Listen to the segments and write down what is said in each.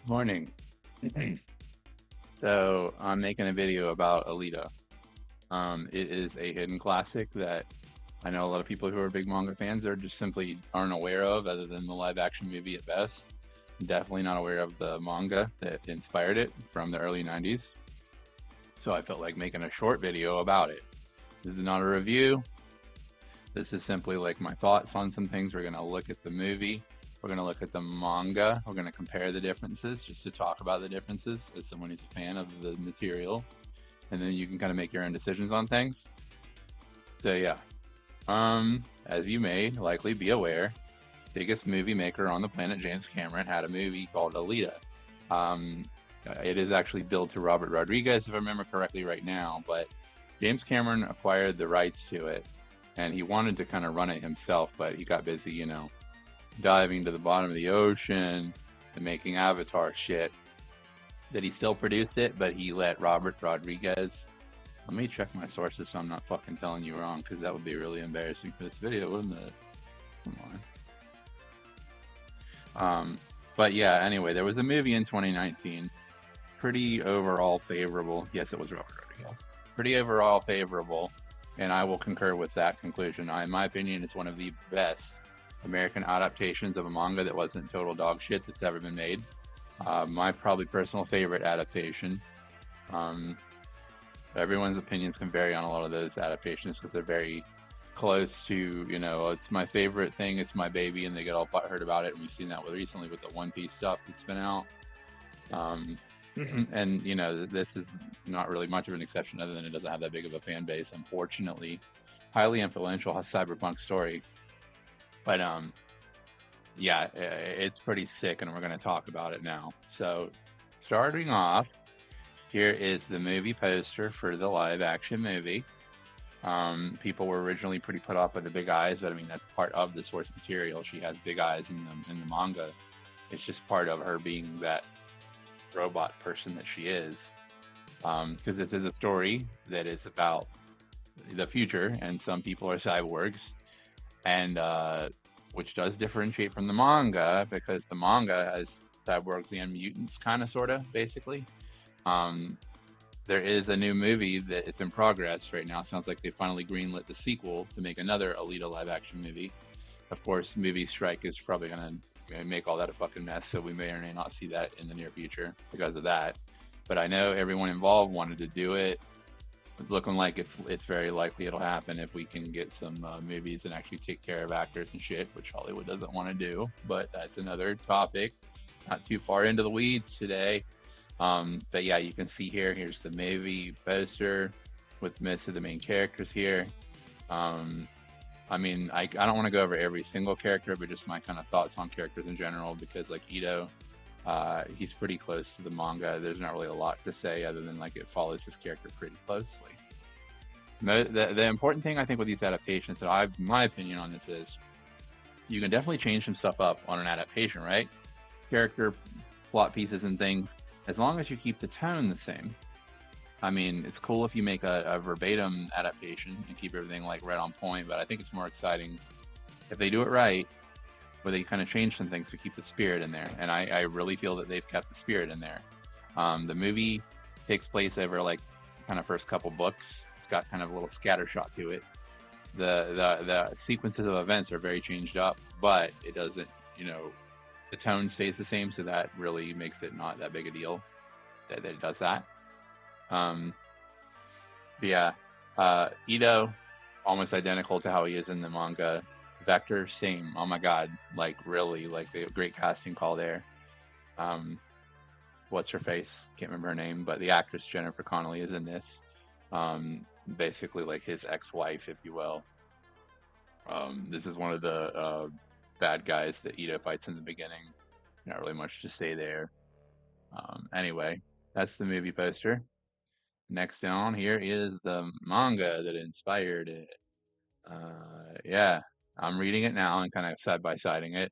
Morning. So I'm making a video about Alita. It is a hidden classic that I know a lot of people who are big manga fans are just simply aren't aware of, other than the live action movie at best. Definitely not aware of the manga that inspired it from the early 90s. So I felt like making a short video about it. This is not a review. This is simply like my thoughts on some things. We're going to look at the movie. We're going to look at the manga. We're going to compare the differences just to talk about the differences as someone who's a fan of the material. And then you can kind of make your own decisions on things. So yeah, as you may likely be aware, biggest movie maker on the planet, James Cameron, had a movie called Alita. Um, it is actually billed to Robert Rodriguez, if I remember correctly, right now. But James Cameron acquired the rights to it, and he wanted to kind of run it himself, but he got busy, diving to the bottom of the ocean and making Avatar shit. That he still produced it, but he let Robert Rodriguez. Let me check my sources so I'm not fucking telling you wrong, because that would be really embarrassing for this video, wouldn't it? Come on. But yeah, anyway, there was a movie in 2019, pretty overall favorable. Yes, it was Robert Rodriguez. Pretty overall favorable, and I will concur with that conclusion. In my opinion, it's one of the best American adaptations of a manga that wasn't total dog shit that's ever been made. My probably personal favorite adaptation. Um, Everyone's opinions can vary on a lot of those adaptations because they're very close to, it's my favorite thing, it's my baby, and they get all butthurt about it. And we've seen that recently with the One Piece stuff that's been out. Um, and this is not really much of an exception, other than it doesn't have that big of a fan base, unfortunately. Highly influential cyberpunk story, but yeah, it's pretty sick, and we're going to talk about it now. So, starting off, here is the movie poster for the live action movie. People were originally pretty put off by the big eyes, but I mean that's part of the source material. She has big eyes in the manga. It's just part of her being that robot person that she is. Because this is a story that is about the future, and some people are cyborgs, and which does differentiate from the manga, because the manga has cyborgs and mutants, kind of, sort of, basically. Um, there is a new movie that is in progress right now. Sounds like they finally greenlit the sequel to make another Alita live action movie. Of course, movie strike is probably going to make all that a fucking mess, so we may or may not see that in the near future because of that. But I know everyone involved wanted to do it. It's looking like it's very likely it'll happen if we can get some movies and actually take care of actors and shit, which Hollywood doesn't want to do. But that's another topic. Not too far into the weeds today. But yeah, you can see here's the movie poster with most of the main characters here. I mean, I don't want to go over every single character, but just my kind of thoughts on characters in general, because like Ito, he's pretty close to the manga. There's not really a lot to say other than like it follows his character pretty closely. The important thing I think with these adaptations that my opinion on this is you can definitely change some stuff up on an adaptation, right? Character, plot pieces and things, as long as you keep the tone the same. I mean, it's cool if you make a verbatim adaptation and keep everything like right on point, but I think it's more exciting if they do it right, where they kind of change some things to keep the spirit in there. And I really feel that they've kept the spirit in there. The movie takes place over like kind of first couple books. It's got kind of a little scatter shot to it. The sequences of events are very changed up, but it doesn't, the tone stays the same, so that really makes it not that big a deal that it does that. Um, but yeah, Ito, almost identical to how he is in the manga. Vector, same. Oh my god, like really, like a great casting call there. Um, what's her face? Can't remember her name, but the actress Jennifer Connelly is in this. Basically like his ex-wife, if you will. This is one of the bad guys that Ito fights in the beginning. Not really much to say there. Anyway, that's the movie poster. Next on here is the manga that inspired it. Yeah, I'm reading it now and kind of side by siding it.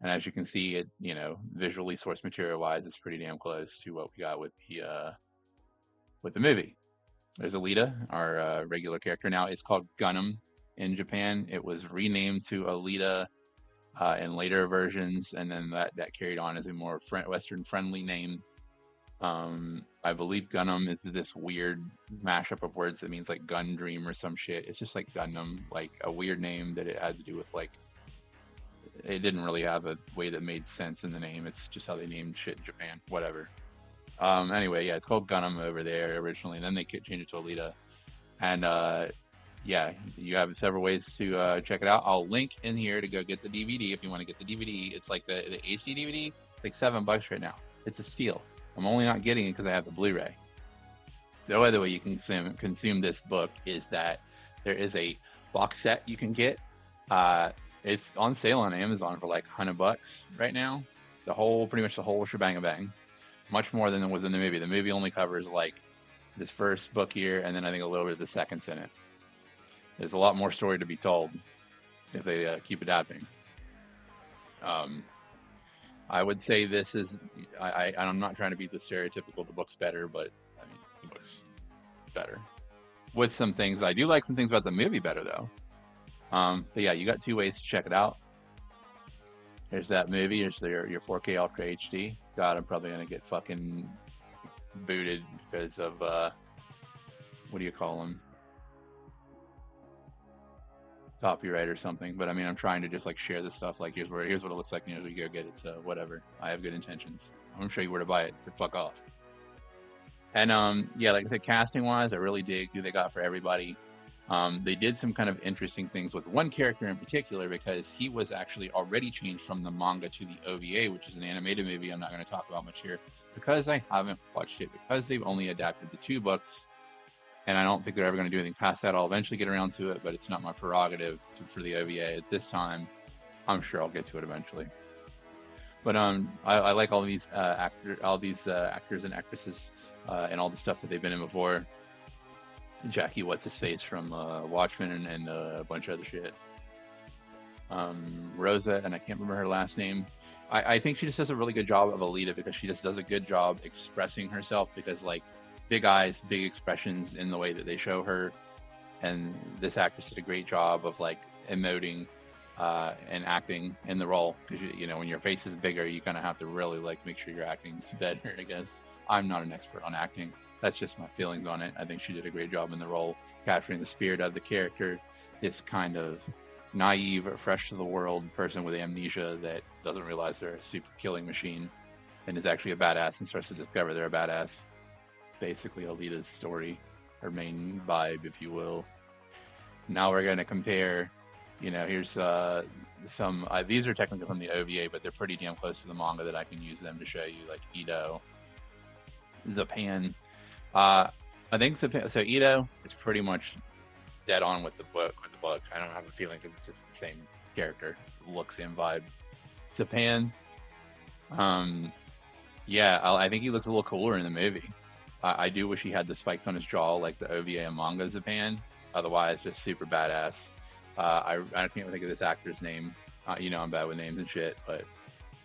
And as you can see, it, visually, source material wise, it's pretty damn close to what we got with the movie. There's Alita, our regular character now. It's called Gunham in Japan. It was renamed to Alita in later versions, and then that carried on as a more Western friendly name. I believe Gundam is this weird mashup of words that means like gun dream or some shit. It's just like Gundam, like a weird name that it had to do with like it didn't really have a way that made sense in the name. It's just how they named shit in Japan. Whatever. Anyway, yeah, it's called Gundam over there originally, and then they changed it to Alita. And yeah, you have several ways to check it out. I'll link in here to go get the DVD if you want to get the DVD. It's like the HD DVD. It's like $7 right now. It's a steal. I'm only not getting it because I have the Blu-ray. The other way you can consume this book is that there is a box set you can get. It's on sale on Amazon for like $100 right now. Pretty much the whole shebang bang. Much more than it was in the movie. The movie only covers like this first book here, and then I think a little bit of the seconds in it. There's a lot more story to be told if they keep adapting. I would say this is, I'm not trying to be the stereotypical, the book's better, but I mean, the book's better. With some things, I do like some things about the movie better though. But yeah, you got two ways to check it out. There's that movie, there's your 4K Ultra HD. God, I'm probably gonna get fucking booted because of, what do you call them? Copyright or something. But I mean, I'm trying to just like share this stuff. Like, here's what it looks like, and here's where you go get it. So whatever. I have good intentions. I'm gonna show you where to buy it. So fuck off. And yeah, like I said, casting wise, I really dig who they got for everybody. They did some kind of interesting things with one character in particular because he was actually already changed from the manga to the OVA, which is an animated movie I'm not going to talk about much here because I haven't watched it, because they've only adapted the 2 books, and I don't think they're ever going to do anything past that. I'll eventually get around to it, but it's not my prerogative for the OVA at this time. I'm sure I'll get to it eventually. But I like all these actors and actresses and all the stuff that they've been in before. Jackie, what's his face from Watchmen and a bunch of other shit. Rosa, and I can't remember her last name. I think she just does a really good job of Alita because she just does a good job expressing herself, because like big eyes, big expressions in the way that they show her, and this actress did a great job of like emoting and acting in the role, because you know when your face is bigger, you kind of have to really like make sure your acting's better. I guess I'm not an expert on acting. That's just my feelings on it. I think she did a great job in the role, capturing the spirit of the character, this kind of naive, fresh to the world person with amnesia that doesn't realize they're a super killing machine and is actually a badass and starts to discover they're a badass. Basically, Alita's story, her main vibe, if you will. Now we're going to compare, you know, here's some, these are technically from the OVA, but they're pretty damn close to the manga that I can use them to show you, like Ito, Zapan. I think so. Ito is pretty much dead on with the book. I don't have a feeling that it's just the same character, looks and vibe. Zapan, yeah, I think he looks a little cooler in the movie. I do wish he had the spikes on his jaw like the OVA and manga Zapan. Otherwise, just super badass. I can't even think of this actor's name. You know, I'm bad with names and shit, but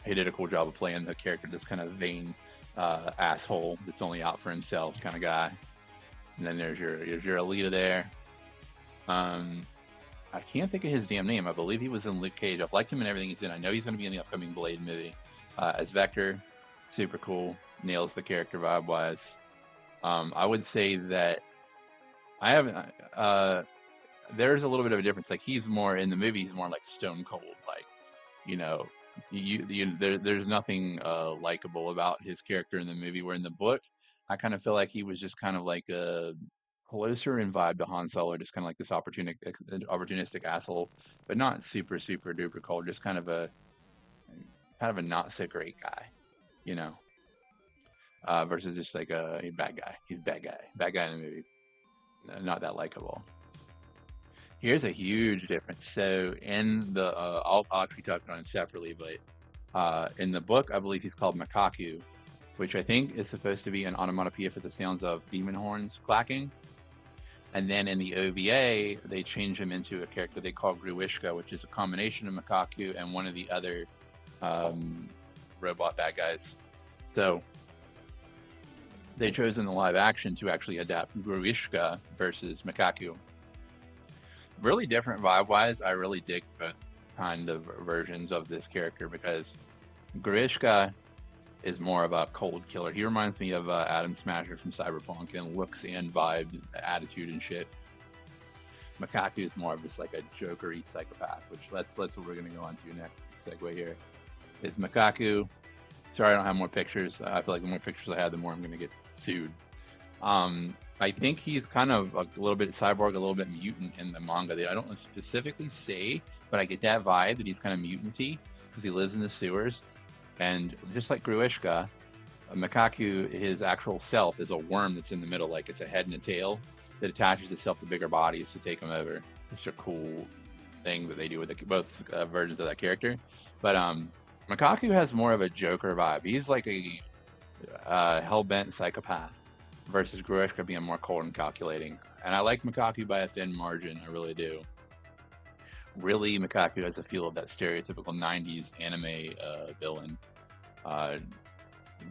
he did a cool job of playing the character, this kind of vain asshole that's only out for himself kind of guy. And then there's your Alita there. I can't think of his damn name. I believe he was in Luke Cage. I've liked him in everything he's in. I know he's going to be in the upcoming Blade movie as Vector. Super cool. Nails the character vibe wise. I would say that I haven't. There's a little bit of a difference. Like he's more in the movie. He's more like stone cold. Like, you know, there's nothing likable about his character in the movie. Where in the book, I kind of feel like he was just kind of like a closer in vibe to Han Solo, just kind of like this opportunistic asshole, but not super duper cold. Just kind of a not so great guy, you know. Versus just like a bad guy. He's a bad guy in the movie. Not that likable. Here's a huge difference. So in the, I'll actually talk on it separately, but in the book, I believe he's called Makaku, which I think is supposed to be an onomatopoeia for the sounds of demon horns clacking. And then in the OVA, they change him into a character they call Gruishka, which is a combination of Makaku and one of the other robot bad guys. So they chose in the live action to actually adapt Gruishka versus Makaku. Really different vibe-wise. I really dig both. kind of versions of this character because Grishka is more of a cold killer. He reminds me of Adam Smasher from Cyberpunk and looks and vibe, attitude and shit. Makaku is more of just like a jokery psychopath, which that's what we're gonna go on to next. Segue here is Makaku. Sorry, I don't have more pictures. I feel like the more pictures I have, the more I'm gonna get sued. I think he's kind of a little bit cyborg, a little bit mutant in the manga. I don't specifically say, but I get that vibe that he's kind of mutanty because he lives in the sewers. And just like Gruishka, Makaku, his actual self is a worm that's in the middle, like it's a head and a tail that attaches itself to bigger bodies to take him over. It's a cool thing that they do with both versions of that character. But Makaku has more of a Joker vibe. He's like a hell-bent psychopath versus Gruishka being more cold and calculating. And I like Makaku by a thin margin. I really do. Really, Makaku has a feel of that stereotypical 90s anime villain. Uh,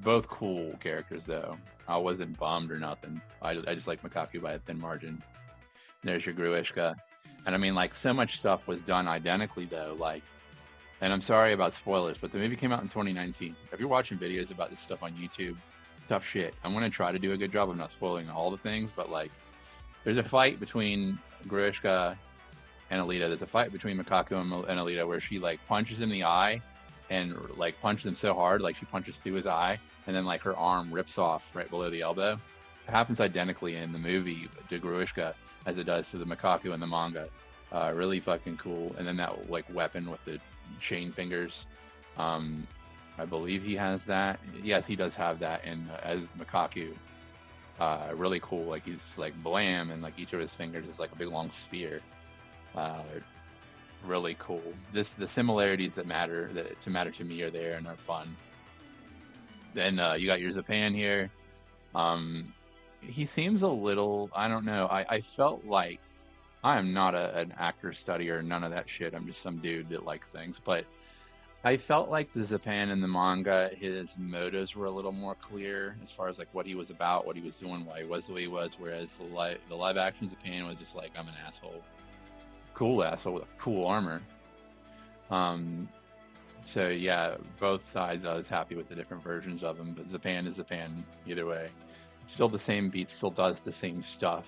both cool characters, though. I wasn't bummed or nothing. I just like Makaku by a thin margin. There's your Gruishka. And I mean, like, so much stuff was done identically, though. Like, and I'm sorry about spoilers, but the movie came out in 2019. If you're watching videos about this stuff on YouTube, tough shit. I'm going to try to do a good job of not spoiling all the things, but, like, there's a fight between Gruishka and Alita. There's a fight between Makaku and Alita where she, like, punches him in the eye and, like, punches him so hard, like, she punches through his eye, and then, like, her arm rips off right below the elbow. It happens identically in the movie to Gruishka as it does to the Makaku in the manga. Really fucking cool. And then that, like, weapon with the chain fingers. I believe he has that. Yes, he does have that in as Makaku. Really cool. Like, he's just, like, blam, and, like, each of his fingers is like a big long spear. Really cool. Just the similarities that matter to me are there and are fun. Then you got your Zapan here. He seems a little, I don't know. I felt like I am not an actor studier, none of that shit. I'm just some dude that likes things. But I felt like the Zapan in the manga, his motives were a little more clear as far as like what he was about, what he was doing, why he was the way he was. Whereas the live action Zapan was just like, I'm an asshole, cool asshole with a cool armor. So yeah, both sides I was happy with the different versions of him. But Zapan is Zapan either way. Still the same beats, still does the same stuff.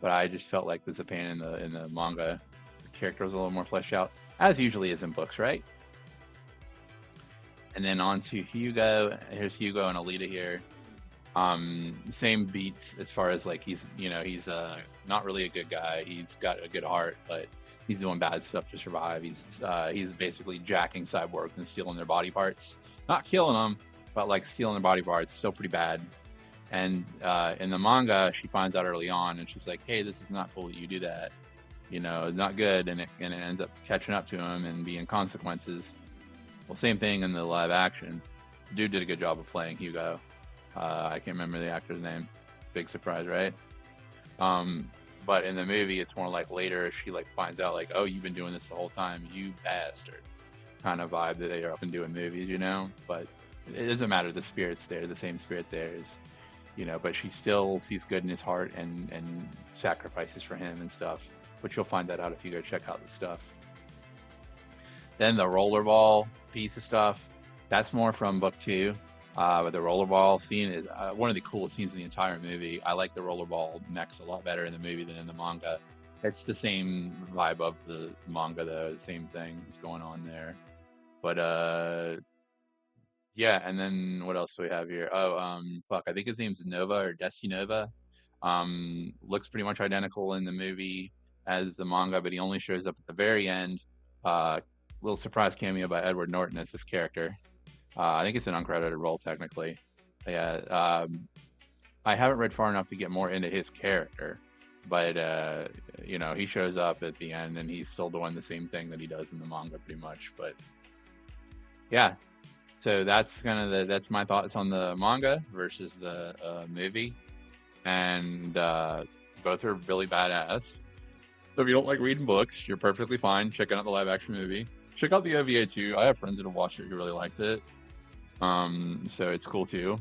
But I just felt like the Zapan in the manga, the character was a little more fleshed out, as usually is in books, right? And then on to Hugo. Here's Hugo and Alita here. Same beats as far as like he's not really a good guy. He's got a good heart, but he's doing bad stuff to survive. He's basically jacking cyborgs and stealing their body parts, not killing them, but like stealing their body parts. Still pretty bad. And in the manga, she finds out early on, and she's like, "Hey, this is not cool that you do that. You know, it's not good." And it ends up catching up to him and being consequences. Well, same thing in the live action. The dude did a good job of playing Hugo. I can't remember the actor's name. Big surprise, right? But in the movie, it's more like later she like finds out like, "Oh, you've been doing this the whole time, you bastard," kind of vibe that they are often do in movies, you know. But it doesn't matter. The spirit's there. The same spirit there is. You know, but she still sees good in his heart and sacrifices for him and stuff. But you'll find that out if you go check out the stuff. Then the rollerball piece of stuff, that's more from book 2. But the rollerball scene is one of the coolest scenes in the entire movie. I like the rollerball mechs a lot better in the movie than in the manga. It's the same vibe of the manga, though. The same thing is going on there. But yeah, and then what else do we have here? Oh, fuck, I think his name's Nova or Destinova. Looks pretty much identical in the movie as the manga, but he only shows up at the very end. Little surprise cameo by Edward Norton as this character. I think it's an uncredited role technically. Yeah, I haven't read far enough to get more into his character, but you know, he shows up at the end and he's still doing the same thing that he does in the manga pretty much. But yeah. So that's that's my thoughts on the manga versus the movie, and both are really badass. So if you don't like reading books, you're perfectly fine checking out the live action movie. Check out the OVA too. I have friends that have watched it who really liked it, so it's cool too.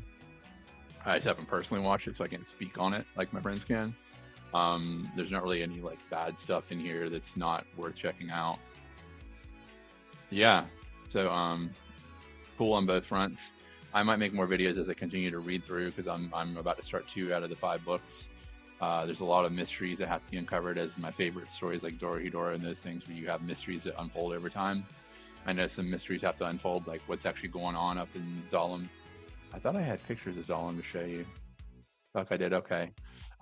I just haven't personally watched it, so I can't speak on it like my friends can. There's not really any like bad stuff in here that's not worth checking out. Yeah. So cool on both fronts. I might make more videos as I continue to read through because I'm about to start 2 out of the 5 books. There's a lot of mysteries that have to be uncovered, as my favorite stories like Dorohedoro and those things where you have mysteries that unfold over time. I know some mysteries have to unfold, like what's actually going on up in Zalem. I thought I had pictures of Zalem to show you. Fuck, I did. Okay.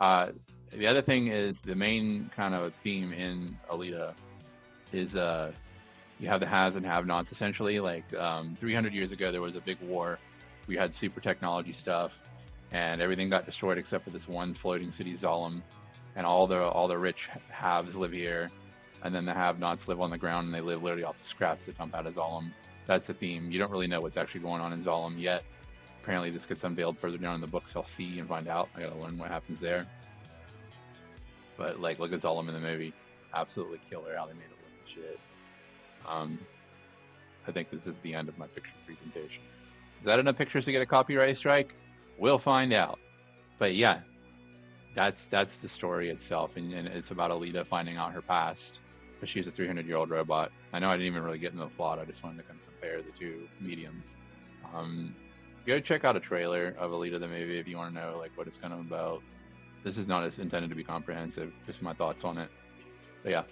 Uh, the other thing is the main kind of theme in Alita is you have the haves and have-nots essentially. Like 300 years ago, there was a big war. We had super technology stuff, and everything got destroyed except for this one floating city, Zalem, and all the rich haves live here, and then the have-nots live on the ground, and they live literally off the scraps that dump out of Zalem. That's the theme. You don't really know what's actually going on in Zalem yet. Apparently, this gets unveiled further down in the books. I'll see and find out. I gotta learn what happens there. But like, look at Zalem in the movie. Absolutely killer how they made it look and shit. Um, I think this is the end of my picture presentation. Is that enough pictures to get a copyright strike? We'll find out. But yeah, that's the story itself, and it's about Alita finding out her past, but she's a 300-year-old robot. I know I didn't even really get into the plot. I just wanted to kind of compare the two mediums. Um, Go check out a trailer of Alita the movie if you want to know like what it's kind of about. This is not as intended to be comprehensive, just my thoughts on it. But yeah,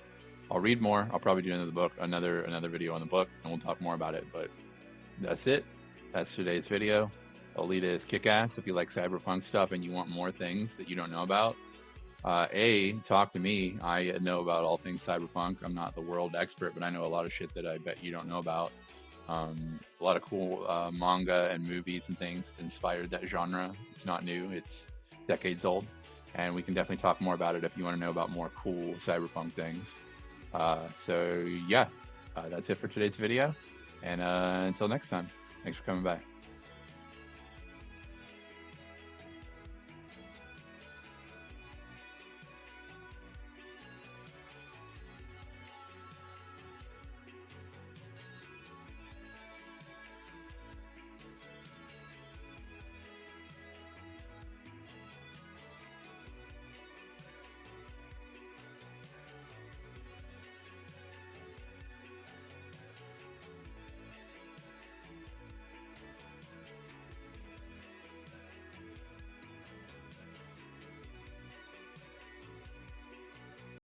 I'll read more. I'll probably do another video on the book, and we'll talk more about it. But that's it. That's today's video. Alita is kick-ass. If you like cyberpunk stuff and you want more things that you don't know about, talk to me. I know about all things cyberpunk. I'm not the world expert, but I know a lot of shit that I bet you don't know about. A lot of cool manga and movies and things inspired that genre. It's not new. It's decades old. And we can definitely talk more about it if you want to know about more cool cyberpunk things. So yeah, that's it for today's video. And until next time, thanks for coming by.